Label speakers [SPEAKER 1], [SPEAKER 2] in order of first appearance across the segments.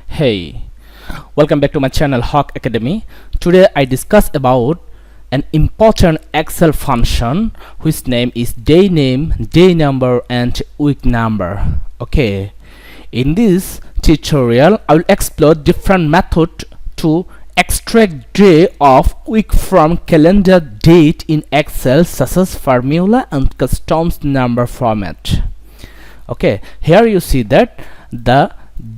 [SPEAKER 1] Hey, welcome back to my channel Hawk Academy. Today I discuss about an important Excel function whose name is day name, day number and week number. Okay, in this tutorial I will explore different method to extract day of week from calendar date in Excel, such as formula and custom number format. Okay, here you see that the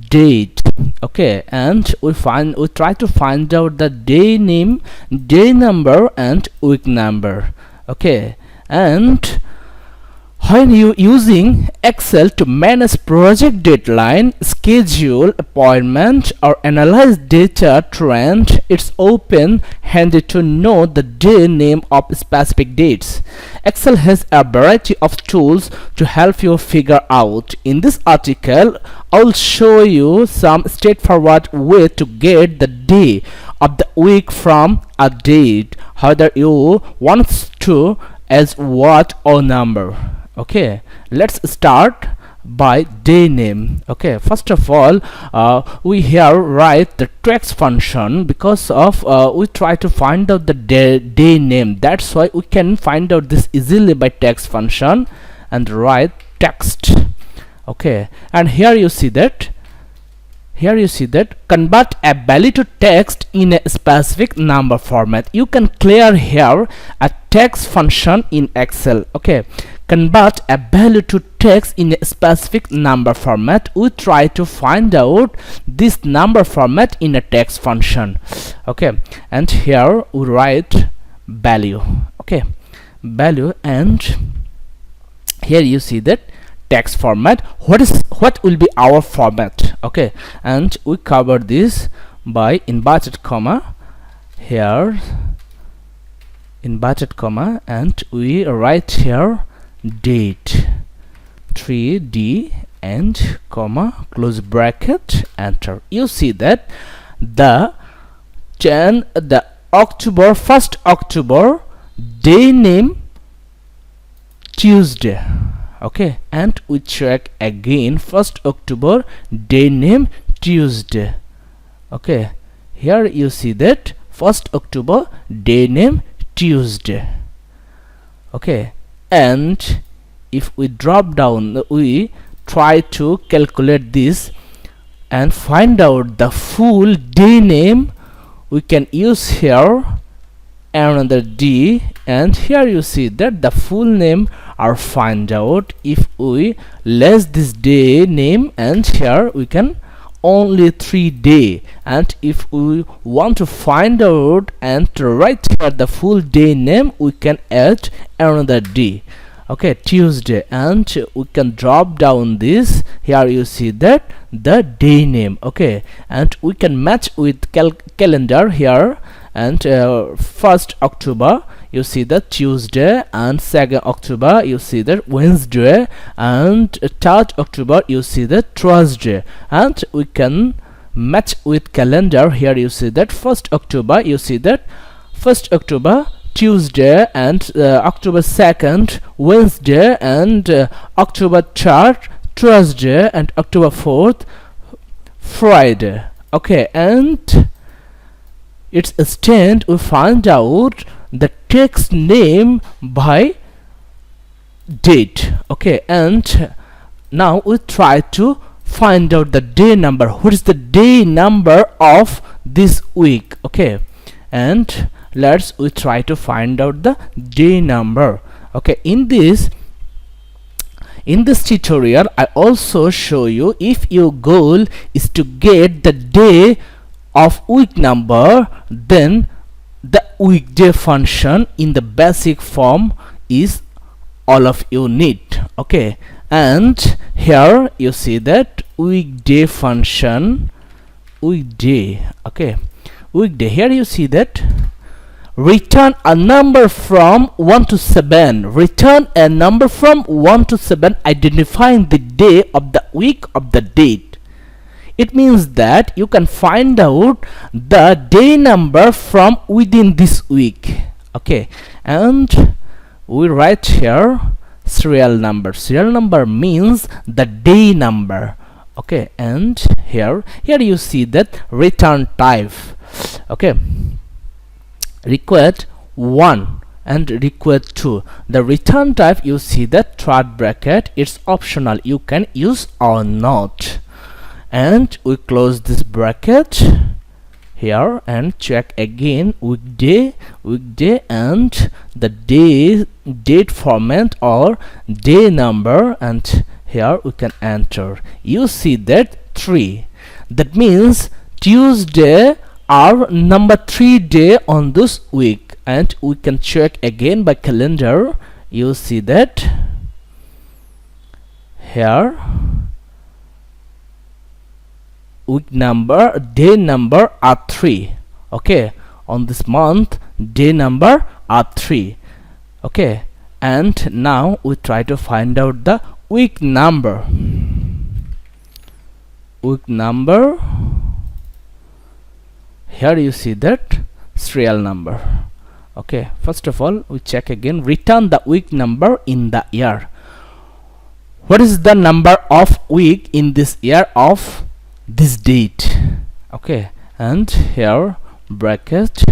[SPEAKER 1] date. Okay, and we try to find out the day name, day number and week number. Okay, and when you using Excel to manage project deadline, schedule appointment or analyze data trend, it's open handy to know the day name of specific dates. Excel has a variety of tools to help you figure out. In this article, I'll show you some straightforward way to get the day of the week from a date, whether you want to as what or number. Okay, let's start by day name. Okay, first of all, we here write the text function because of we try to find out the day name. That's why we can find out this easily by text function and write text. Okay, and here you see that convert a value to text in a specific number format. You can clear here a text function in Excel. Okay, convert a value to text in a specific number format. We try to find out this number format in a text function. Okay, and here we write value. Okay, value, and here you see that text format. What will be our format? Okay, and we cover this by inverted comma here, inverted comma, and we write here date 3D and comma close bracket, enter. You see that the October 1st October day name Tuesday. Okay, and we check again 1st October day name Tuesday. Okay, here you see that 1st October day name Tuesday. Okay, and if we drop down, we try to calculate this and find out the full day name. We can use here another D, and here you see that the full name are find out if we less this day name, and here we can only 3 day, and if we want to find out and to write here the full day name, we can add another D. Okay, Tuesday, and we can drop down this. Here you see that the day name. Okay, and we can match with calendar here, and 1st October you see that Tuesday, and 2nd October you see that Wednesday, and 3rd October you see that Thursday, and we can match with calendar. Here you see that 1st October you see that 1st October Tuesday, and October 2nd Wednesday, and October 3rd Thursday, and October 4th Friday. Okay, and its extent we find out the text name by date. Okay, and now we try to find out the day number. What is the day number of this week? Okay, and we try to find out the day number. Okay, in this tutorial I also show you, if your goal is to get the day of week number, then the weekday function in the basic form is all of you need. Okay, and here you see that weekday function, weekday. Okay, weekday, here you see that return a number from 1 to 7. Return a number from 1 to 7 identifying the day of the week of the date. It means that you can find out the day number from within this week. Okay, and we write here serial number. Serial number means the day number. Okay, and here you see that return type. Okay, required 1 and required 2. The return type, you see that third bracket, it's optional, you can use or not. And we close this bracket here and check again weekday, and the date format or day number, and here we can enter. You see that 3, that means Tuesday are number 3 day on this week. And we can check again by calendar. You see that here week number, day number are 3. Okay, on this month day number are 3. Okay, and now we try to find out the week number. Here you see that serial number. Okay, first of all we check again, return the week number in the year. What is the number of week in this year of this date? Okay, and here bracket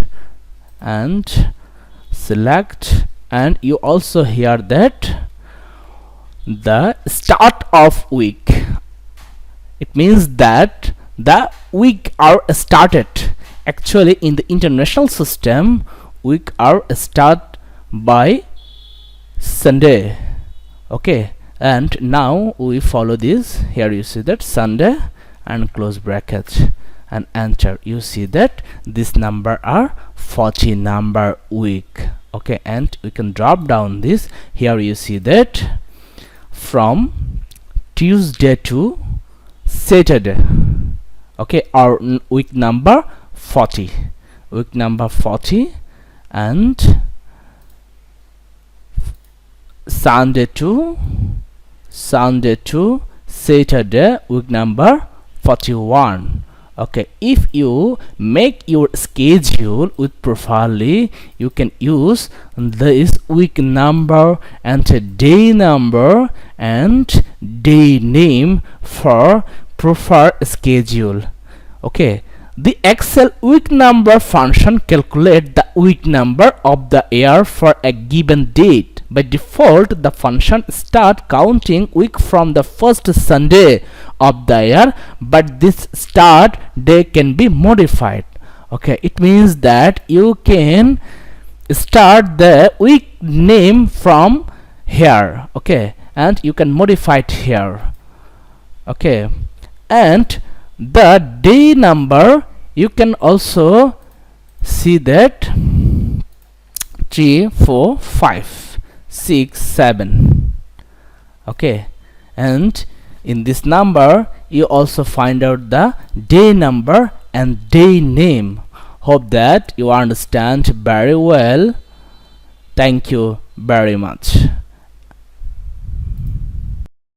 [SPEAKER 1] and select, and you also hear that the start of week. It means that the week are started. Actually in the international system, week are start by Sunday. Okay, and now we follow this. Here you see that Sunday and close bracket and enter. You see that this number are 40 number week. Okay, and we can drop down this. Here you see that from Tuesday to Saturday. Okay, our week number 40, and Sunday to Saturday, week number 41. Okay, if you make your schedule with properly, you can use this week number and day number and day name for proper schedule. Okay, the Excel week number function calculate the week number of the year for a given date. By default, the function start counting week from the first Sunday of the year, but this start day can be modified. Okay, it means that you can start the week name from here. Okay, and you can modify it here. Okay, and the day number, you can also see that 3, 4, 5, 6, 7. Okay, and in this number you also find out the day number and day name. Hope that you understand very well. Thank you very much.